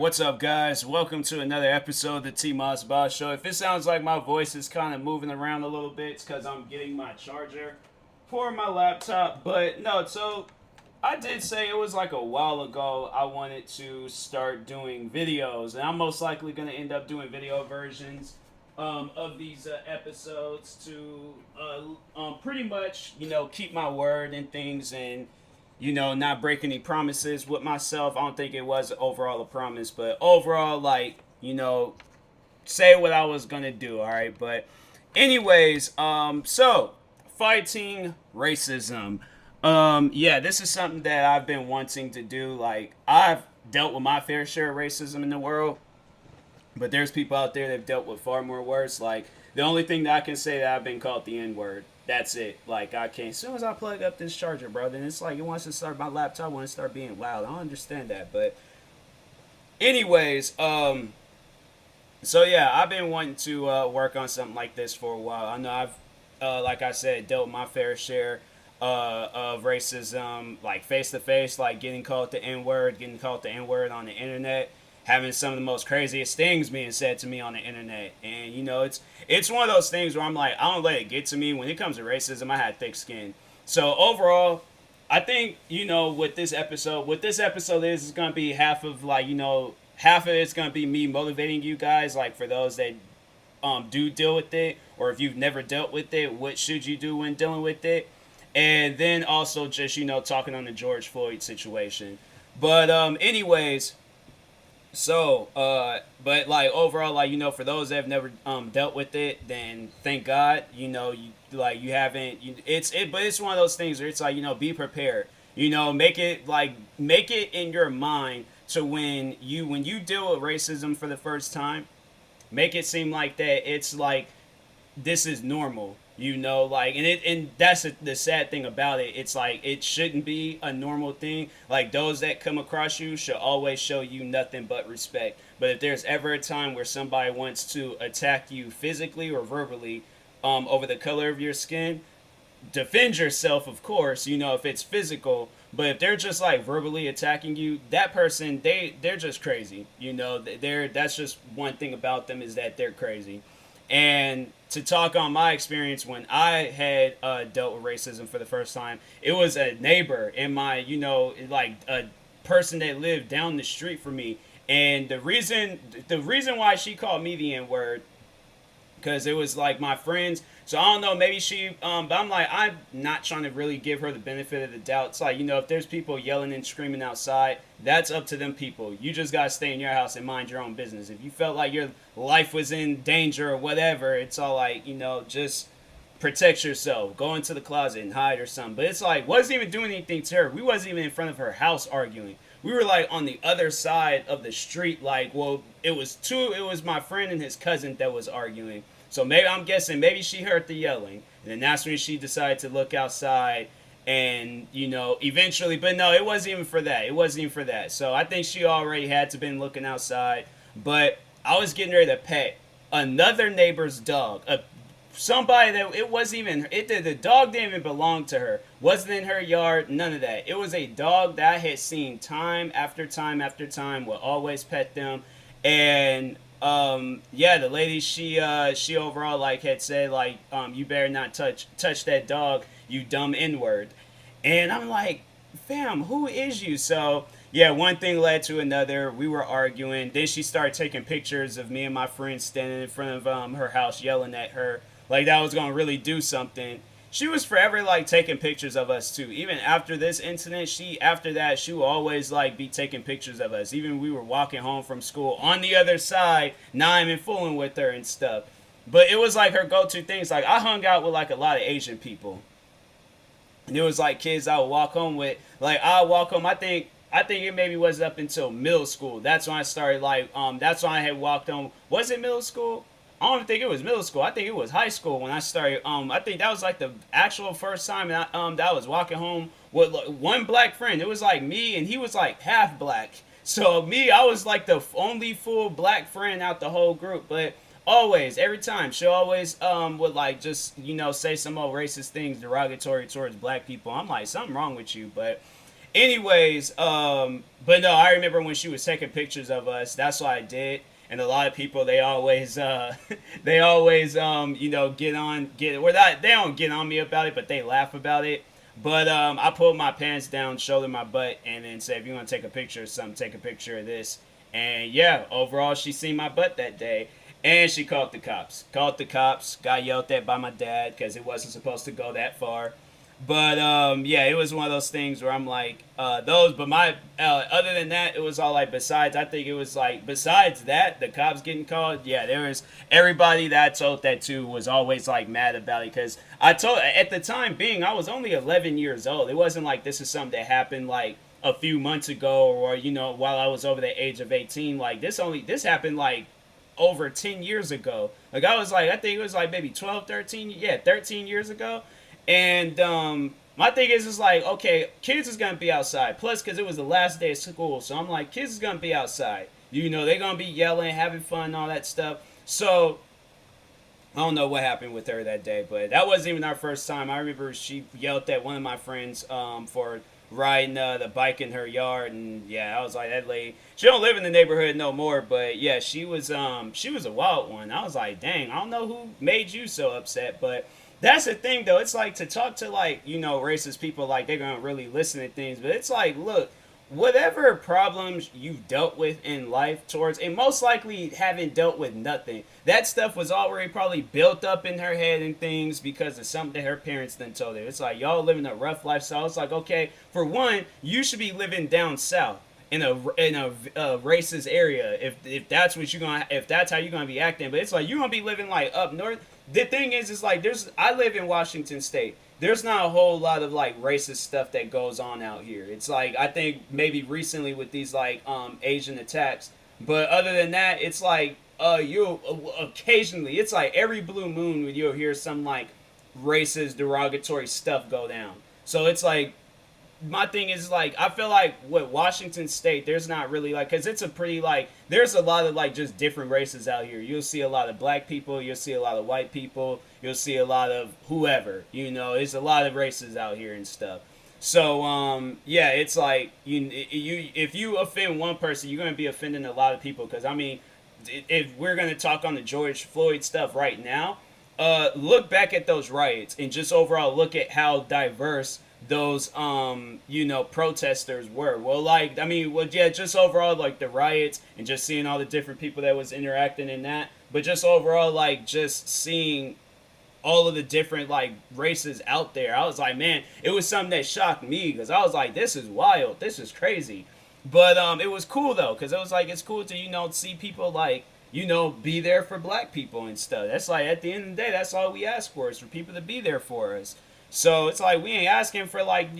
What's up, guys? Welcome to another episode of the TMossBoss Show. If it sounds like my voice is kind of moving around a little bit, it's because I'm getting my charger for my laptop. But no, so I did say it was like a while ago I wanted to start doing videos, and I'm most likely going to end up doing video versions of these episodes to pretty much, keep my word and things and not break any promises with myself. I don't think it was overall a promise, but overall, like, say what I was gonna do, all right? But, anyways, so fighting racism. Yeah, this is something that I've been wanting to do. Like, I've dealt with my fair share of racism in the world, but there's people out there that've dealt with far more worse. Like, the only thing that I can say that I've been called the N word. That's it. Like, I can't. As soon as I plug up this charger, bro, then it's like it wants to start, my laptop wants to start being loud. I don't understand that. But, anyways, so yeah, I've been wanting to work on something like this for a while. I know I've, like I said, dealt my fair share of racism, like face to face, like getting called the N word, getting called the N word on the internet, having some of the most craziest things being said to me on the internet. And it's one of those things where I'm like, I don't let it get to me. When it comes to racism, I had thick skin. So overall, I think, what this episode is gonna be half of, like, half of it's gonna be me motivating you guys, like, for those that do deal with it, or if you've never dealt with it, what should you do when dealing with it? And then also just, talking on the George Floyd situation. But anyways, so, but like overall, like, for those that have never dealt with it, then thank God, you haven't. But it's one of those things where it's like, be prepared. Make it in your mind to when you deal with racism for the first time, make it seem like that it's like this is normal. And that's the sad thing about it. It's like it shouldn't be a normal thing. Like, those that come across you should always show you nothing but respect. But if there's ever a time where somebody wants to attack you physically or verbally over the color of your skin, defend yourself, of course, if it's physical. But if they're just like verbally attacking you, that person, they're just crazy. That's just one thing about them, is that they're crazy. And to talk on my experience when I had dealt with racism for the first time, it was a neighbor in my, like a person that lived down the street from me. And the reason why she called me the N word, because it was like my friends. So I don't know, maybe she, but I'm like, I'm not trying to really give her the benefit of the doubt. It's like, if there's people yelling and screaming outside, that's up to them people. You just got to stay in your house and mind your own business. If you felt like your life was in danger or whatever, it's all like, just protect yourself. Go into the closet and hide or something. But it's like, wasn't even doing anything to her. We wasn't even in front of her house arguing. We were like on the other side of the street. Like, well, it was my friend and his cousin that was arguing. So I'm guessing maybe she heard the yelling, and then that's when she decided to look outside, and eventually. But no, it wasn't even for that. It wasn't even for that. So I think she already had to been looking outside. But I was getting ready to pet another neighbor's dog. Somebody that it wasn't even. The dog didn't even belong to her. Wasn't in her yard. None of that. It was a dog that I had seen time after time after time. Would always pet them, and. Yeah, the lady, she overall, like, had said, like, you better not touch that dog, you dumb N-word. And I'm like, fam, who is you? So yeah, one thing led to another. We were arguing. Then she started taking pictures of me and my friend standing in front of her house yelling at her, like that was gonna really do something. She was forever like taking pictures of us too. Even after this incident, she will always like be taking pictures of us. Even we were walking home from school on the other side, not even fooling with her and stuff. But it was like her go-to things. Like, I hung out with like a lot of Asian people. And it was like kids I would walk home with. Like, I would walk home, I think it maybe was up until middle school. That's when I started like that's when I had walked home. Was it middle school? I don't even think it was middle school. I think it was high school when I started. I think that was like the actual first time that I was walking home with like, one black friend. It was like me, and he was like half black. So me, I was like the only full black friend out the whole group. But always, every time, she always would like just say some old racist things derogatory towards black people. I'm like, something wrong with you. But Anyways, but no, I remember when she was taking pictures of us. That's what I did. And a lot of people, they always, they always, get, well, they don't get on me about it, but they laugh about it. But I pulled my pants down, showed my butt, and then said, if you want to take a picture of something, take a picture of this. And yeah, overall, she seen my butt that day. And she called the cops. Called the cops, got yelled at by my dad because it wasn't supposed to go that far. But yeah, it was one of those things where I'm like, those. But my other than that, it was all like. Besides, I think it was like besides that, the cops getting called. Yeah, there was everybody that I told that to was always like mad about it because I told at the time being I was only 11 years old. It wasn't like this is something that happened like a few months ago or while I was over the age of 18. Like this happened like over 10 years ago. Like I was like I think it was like maybe 12, 13, yeah, 13 years ago. And my thing is like, okay, kids is gonna be outside. Plus, because it was the last day of school, so I'm like, kids is gonna be outside. They're gonna be yelling, having fun, and all that stuff. So I don't know what happened with her that day, but that wasn't even our first time. I remember she yelled at one of my friends for riding the bike in her yard, and yeah, I was like, that lady. She don't live in the neighborhood no more, but yeah, she was a wild one. I was like, dang, I don't know who made you so upset, but that's the thing though. It's like to talk to like racist people, like they're gonna really listen to things, but it's like, look, whatever problems you've dealt with in life towards, and most likely haven't dealt with nothing. That stuff was already probably built up in her head and things because of something that her parents then told her. It's like y'all living a rough lifestyle. It's like, okay, for one, you should be living down south in a racist area if that's what you're gonna if that's how you're gonna be acting. But it's like you're gonna be living like up north. The thing is like I live in Washington State. There's not a whole lot of like racist stuff that goes on out here. It's like I think maybe recently with these like Asian attacks, but other than that, it's like you occasionally, it's like every blue moon when you'll hear some like racist derogatory stuff go down. So it's like my thing is like I feel like with Washington State, there's not really like because it's a pretty like there's a lot of like just different races out here. You'll see a lot of black people, you'll see a lot of white people, you'll see a lot of whoever. It's a lot of races out here and stuff. So yeah, it's like you if you offend one person, you're gonna be offending a lot of people. Because I mean, if we're gonna talk on the George Floyd stuff right now, look back at those riots and just overall look at how diverse those protesters were. Well, like I mean, well, yeah, just overall like the riots and just seeing all the different people that was interacting in that, but just overall like just seeing all of the different like races out there. I was like, man, it was something that shocked me because I was like, this is wild, this is crazy. But it was cool though because it was like it's cool to see people like be there for black people and stuff. That's like at the end of the day, that's all we ask for is for people to be there for us. So it's like we ain't asking for like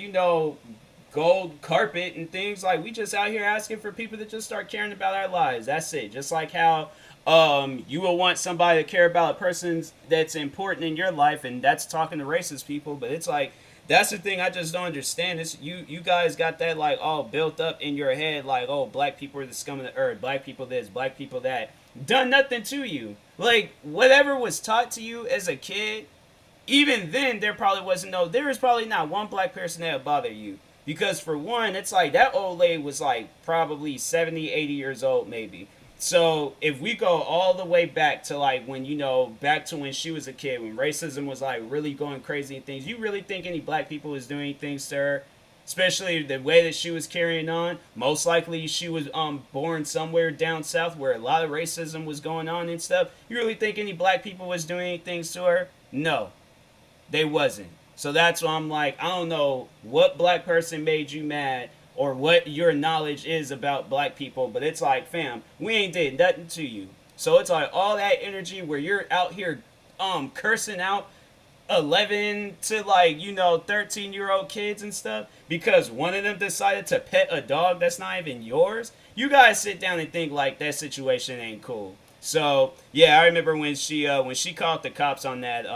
gold carpet and things. Like we just out here asking for people to just start caring about our lives. That's it. Just like how you will want somebody to care about a person that's important in your life, and that's talking to racist people. But it's like that's the thing I just don't understand. Is you guys got that like all built up in your head, like, oh, black people are the scum of the earth, black people this, black people that. Done nothing to you. Like whatever was taught to you as a kid, even then there was probably not one black person that would bother you. Because for one, it's like that old lady was like probably 70, 80 years old maybe. So if we go all the way back to like when back to when she was a kid, when racism was like really going crazy and things, you really think any black people was doing things to her? Especially the way that she was carrying on. Most likely she was born somewhere down south where a lot of racism was going on and stuff. You really think any black people was doing anything to her? No, they wasn't. So that's why I'm like, I don't know what black person made you mad or what your knowledge is about black people, but it's like, fam, we ain't did nothing to you. So it's like all that energy where you're out here cursing out 11 to 13-year-old kids and stuff because one of them decided to pet a dog that's not even yours. You guys sit down and think like that situation ain't cool. So yeah, I remember when she called the cops on that.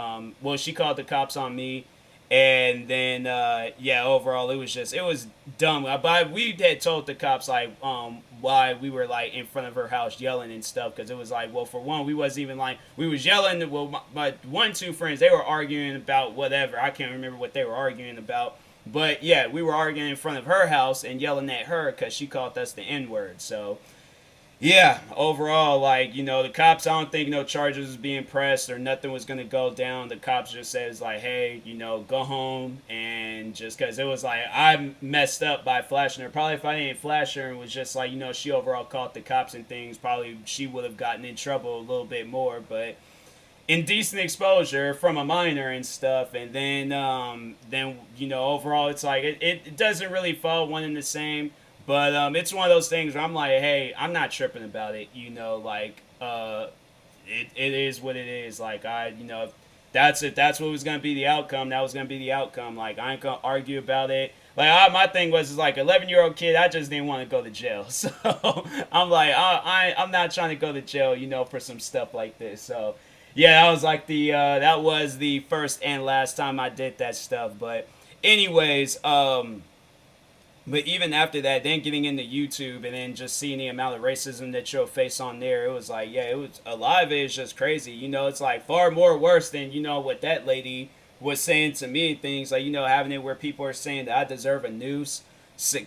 She called the cops on me. And then, overall, it was dumb. But we had told the cops, like, why we were, like, in front of her house yelling and stuff. Because it was like, well, for one, we wasn't even, like, we was yelling. Well, my two friends, they were arguing about whatever. I can't remember what they were arguing about. But yeah, we were arguing in front of her house and yelling at her because she called us the N word. So yeah, overall, like, the cops, I don't think no charges was being pressed or nothing was going to go down. The cops just says, like, hey, go home. And just because it was like, I messed up by flashing her. Probably if I didn't flash her and was just like, she overall caught the cops and things, probably she would have gotten in trouble a little bit more. But indecent exposure from a minor and stuff, and then overall it's like it doesn't really fall one and the same, but it's one of those things where I'm like, hey, I'm not tripping about it, it is what it is. Like, if that's what was gonna be the outcome, that was gonna be the outcome. Like, I ain't gonna argue about it. Like, my thing was, is like, 11-year-old kid, I just didn't want to go to jail. So I'm like, I'm not trying to go to jail, for some stuff like this. So yeah, that was the first and last time I did that stuff. But anyways, but even after that, then getting into YouTube and then just seeing the amount of racism that you'll face on there, it was like, yeah, it was, a lot of it is just crazy. It's like far more worse than, what that lady was saying to me and things, like, having it where people are saying that I deserve a noose,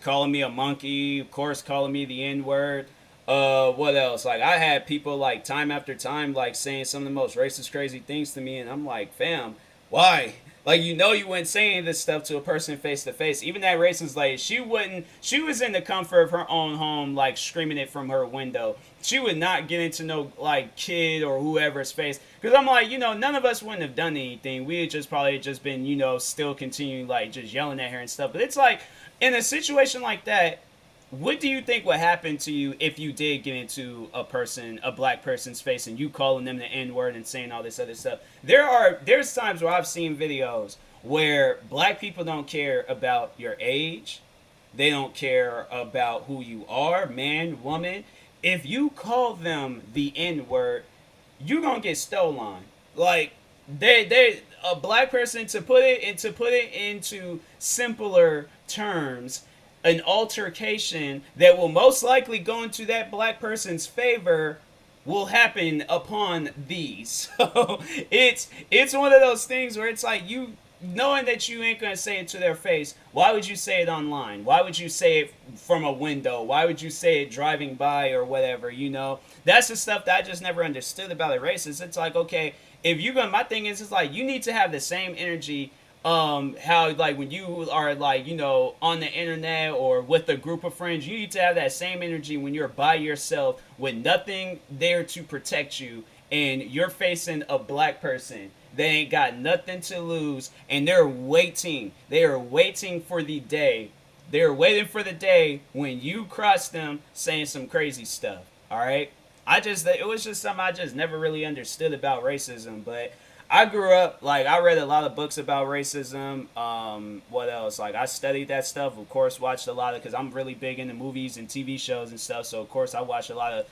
calling me a monkey, of course, calling me the N-word. What else? Like, I had people, like, time after time, like, saying some of the most racist, crazy things to me, and I'm like, fam, why? Like, you wouldn't say any of this stuff to a person face to face. Even that racist lady, she was in the comfort of her own home, like, screaming it from her window. She would not get into no, like, kid or whoever's face. Because I'm like, none of us wouldn't have done anything. We had just probably just been, still continuing, like, just yelling at her and stuff. But it's like, in a situation like that, what do you think would happen to you if you did get into a black person's face and you calling them the N-word and saying all this other stuff? There's times where I've seen videos where black people don't care about your age. They don't care about who you are, man, woman. If you call them the N-word, you're gonna get stolen. Like, a black person, to put it into simpler terms, an altercation that will most likely go into that black person's favor will happen upon these. So it's one of those things where it's like, you knowing that you ain't gonna say it to their face, why would you say it online? Why would you say it from a window? Why would you say it driving by or whatever? That's the stuff that I just never understood about the racists. It's like, okay, if you're gonna, my thing is, it's like, you need to have the same energy, how, like, when you are, like, on the internet or with a group of friends, you need to have that same energy when you're by yourself with nothing there to protect you and you're facing a black person. They ain't got nothing to lose, and they're waiting for the day. They're waiting for the day when you cross them saying some crazy stuff. All right, it was just something I just never really understood about racism. But I grew up, like, I read a lot of books about racism. What else? Like, I studied that stuff. Of course, watched a lot of, because I'm really big into movies and TV shows and stuff. So, of course, I watched a lot of,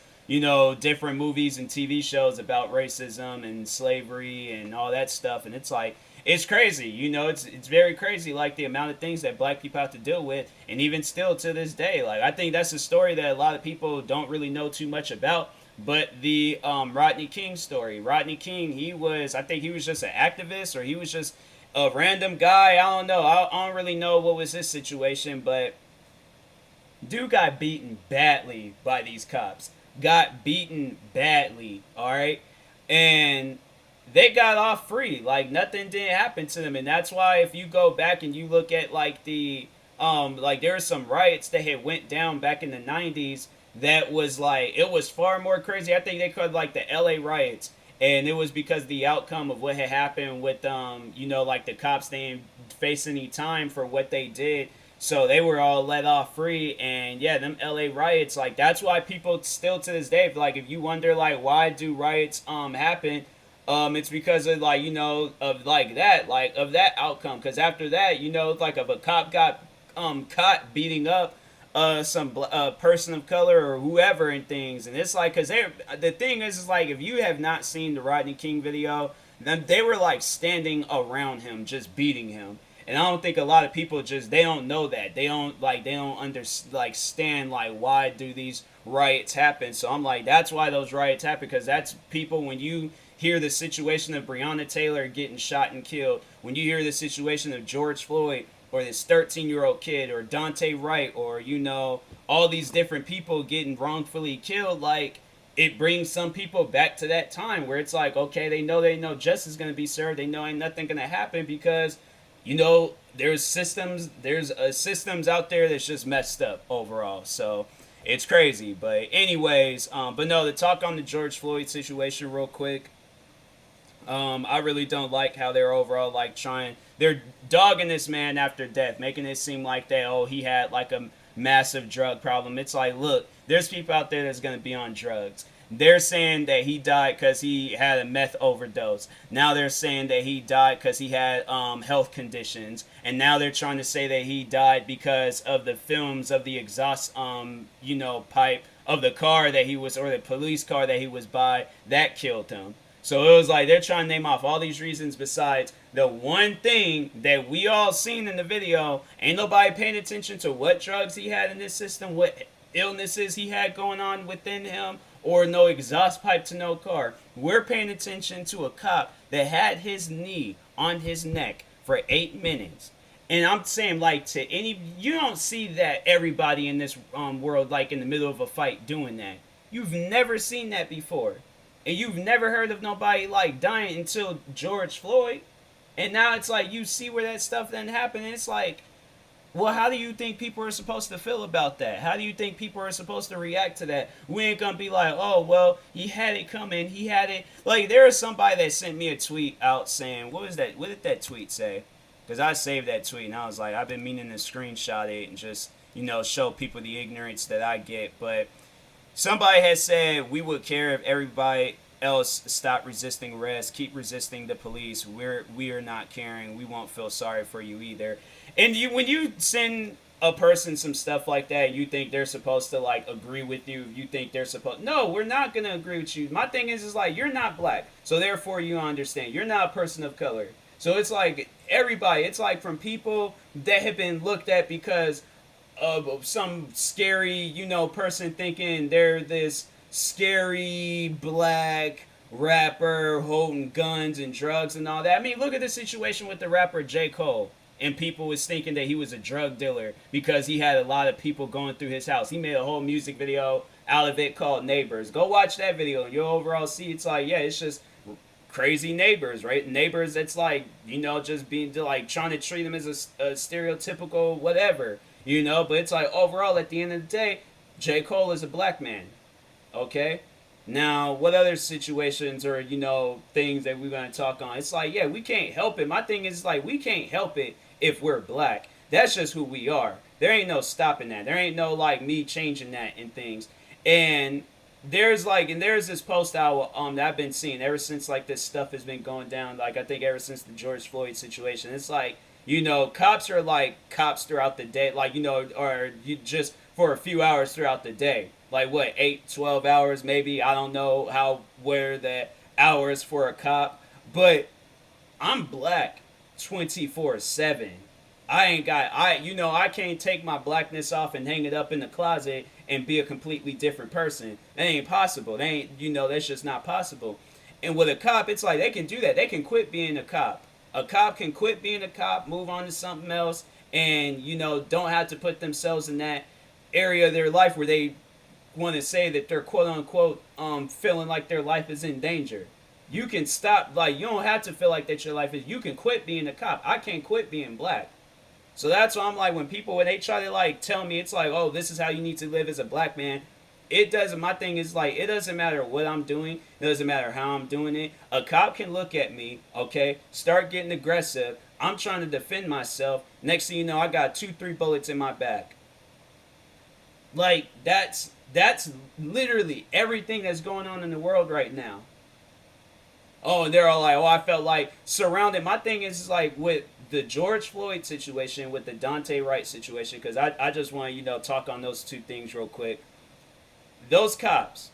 different movies and TV shows about racism and slavery and all that stuff. And it's like, it's crazy. It's very crazy, like, the amount of things that black people have to deal with. And even still to this day, like, I think that's a story that a lot of people don't really know too much about. But the Rodney King story. Rodney King, I think he was just an activist, or he was just a random guy. I don't know. I don't really know what was his situation, but dude got beaten badly by these cops. Got beaten badly, all right? And they got off free. Like, nothing didn't happen to them. And that's why if you go back and you look at, like, like, there were some riots that had went down back in the 90s that was, like, it was far more crazy. I think they called, like, the LA riots, and it was because the outcome of what had happened with like, the cops, they didn't face any time for what they did, so they were all let off free. And yeah, them LA riots, like, that's why people still to this day, like, if you wonder, like, why do riots happen, it's because of, like, of, like, of that outcome. Because after that, like, if a cop got caught beating up some person of color or whoever and things, and it's like, because the thing is like, if you have not seen the Rodney King video, then they were, like, standing around him just beating him. And I don't think a lot of people they don't know that. They don't understand, like, why do these riots happen. So I'm like, that's why those riots happen, because that's people, when you hear the situation of Breonna Taylor getting shot and killed, when you hear the situation of George Floyd, or this 13-year-old kid, or Dante Wright, or all these different people getting wrongfully killed, like it brings some people back to that time where it's like, okay, they know justice is going to be served, they know ain't nothing going to happen because there's systems out there that's just messed up overall. So it's crazy. But anyways, but no, to talk on the George Floyd situation real quick, I really don't like how they're overall like they're dogging this man after death, making it seem like that, oh, he had like a massive drug problem. It's like, look, there's people out there that's going to be on drugs. They're saying that he died because he had a meth overdose. Now they're saying that he died because he had health conditions. And now they're trying to say that he died because of the fumes of the exhaust, pipe of the car that he was, or the police car that he was by, that killed him. So it was like they're trying to name off all these reasons besides the one thing that we all seen in the video. Ain't nobody paying attention to what drugs he had in his system, what illnesses he had going on within him, or no exhaust pipe to no car. We're paying attention to a cop that had his knee on his neck for 8 minutes. And I'm saying, like, you don't see that everybody in this world, like, in the middle of a fight doing that. You've never seen that before. And you've never heard of nobody, like, dying until George Floyd. And now it's like you see where that stuff then happened. And it's like, well, how do you think people are supposed to feel about that? How do you think people are supposed to react to that? We ain't gonna be like, oh, well, he had it coming. He had it. Like, there was somebody that sent me a tweet out saying, what was that? What did that tweet say? Because I saved that tweet and I was like, I've been meaning to screenshot it and just, show people the ignorance that I get. But somebody has said, we would care if everybody else stopped resisting arrest, keep resisting the police. We are not caring. We won't feel sorry for you either. And when you send a person some stuff like that, you think they're supposed to like agree with you. You think they're supposed, no, we're not going to agree with you. My thing is like, you're not black. So therefore you understand. You're not a person of color. So it's like everybody, it's like from people that have been looked at because of some scary, person thinking they're this scary black rapper holding guns and drugs and all that. I mean, look at the situation with the rapper J. Cole. And people was thinking that he was a drug dealer because he had a lot of people going through his house. He made a whole music video out of it called Neighbors. Go watch that video and you'll overall see it's like, yeah, it's just crazy neighbors, right? Neighbors that's like, just being like trying to treat them as a stereotypical whatever, but it's like overall at the end of the day, J. Cole is a black man. Okay? Now, what other situations or, things that we're going to talk on? It's like, yeah, we can't help it. My thing is like, we can't help it if we're black. That's just who we are. There ain't no stopping that. There ain't no like me changing that and things. And there's this post that I've been seeing ever since like this stuff has been going down. Like I think ever since the George Floyd situation, it's like, cops are like cops throughout the day, like, or you just for a few hours throughout the day. Like what, 8, 12 hours maybe? I don't know where the hours for a cop. But I'm black 24/7. I can't take my blackness off and hang it up in the closet and be a completely different person. That ain't possible. That's just not possible. And with a cop, it's like they can do that. They can quit being a cop. A cop can quit being a cop, move on to something else, and, don't have to put themselves in that area of their life where they want to say that they're quote unquote feeling like their life is in danger. You can stop, like, you don't have to feel like that your life is, you can quit being a cop. I can't quit being black. So that's why I'm like, when they try to like tell me, it's like, oh, this is how you need to live as a black man. My thing is like, it doesn't matter what I'm doing. It doesn't matter how I'm doing it. A cop can look at me, okay, start getting aggressive. I'm trying to defend myself. Next thing you know, I got 2-3 bullets in my back. Like, that's literally everything that's going on in the world right now. Oh, and they're all like, oh, I felt like surrounded. My thing is like with the George Floyd situation, with the Dante Wright situation, because I just want to, talk on those two things real quick. Those cops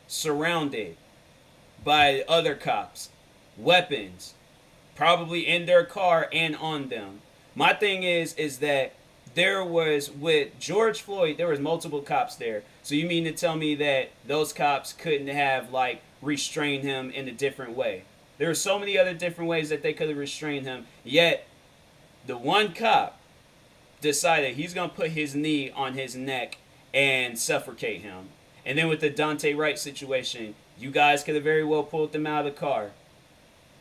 surrounded by other cops, weapons, probably in their car and on them. My thing is that there was, with George Floyd, there was multiple cops there. So you mean to tell me that those cops couldn't have, like, restrained him in a different way? There were so many other different ways that they could have restrained him. Yet, the one cop decided he's gonna put his knee on his neck and suffocate him. And then with the Dante Wright situation, you guys could have very well pulled him out of the car,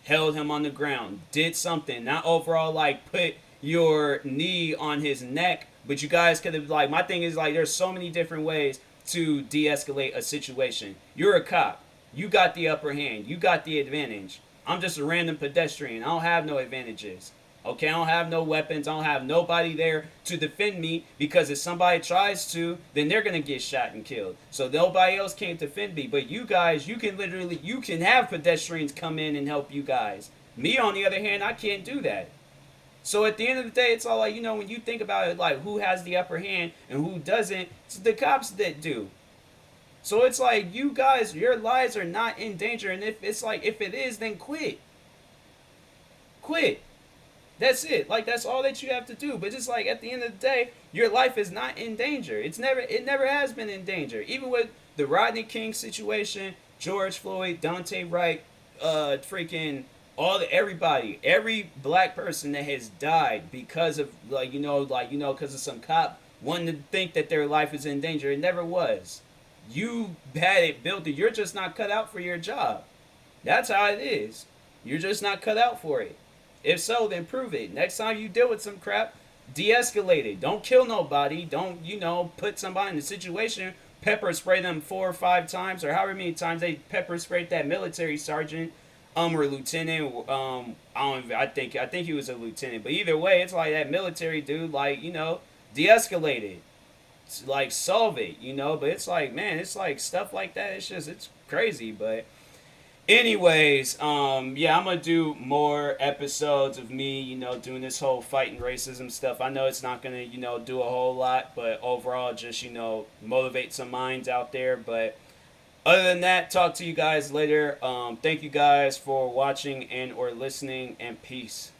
held him on the ground, did something, not overall like put your knee on his neck, but you guys could have, like, my thing is like there's so many different ways to de-escalate a situation. You're a cop. You got the upper hand. You got the advantage. I'm just a random pedestrian. I don't have no advantages. Okay, I don't have no weapons. I don't have nobody there to defend me, because if somebody tries to, then they're gonna get shot and killed. So nobody else can't defend me. But you guys, you can have pedestrians come in and help you guys. Me, on the other hand, I can't do that. So at the end of the day, it's all like, when you think about it, like who has the upper hand and who doesn't, it's the cops that do. So it's like, you guys, your lives are not in danger. And if it is, then quit. Quit. That's it. Like, that's all that you have to do. But just like at the end of the day, your life is not in danger. It never has been in danger. Even with the Rodney King situation, George Floyd, Dante Wright, freaking everybody, every black person that has died because of because of some cop wanting to think that their life is in danger. It never was. You had it built. You're just not cut out for your job. That's how it is. You're just not cut out for it. If so, then prove it. Next time you deal with some crap, de-escalate it. Don't kill nobody. Don't, put somebody in a situation, pepper spray them 4 or 5 times, or however many times they pepper sprayed that military sergeant, or lieutenant. I think he was a lieutenant. But either way, it's like that military dude, de-escalate it. It's like, solve it, But it's like, man, it's like stuff like that. It's crazy, but. Anyways, I'm gonna do more episodes of me, doing this whole fighting racism stuff. I know it's not gonna, do a whole lot, but overall, just, motivate some minds out there. But other than that, talk to you guys later. Thank you guys for watching and or listening, and peace.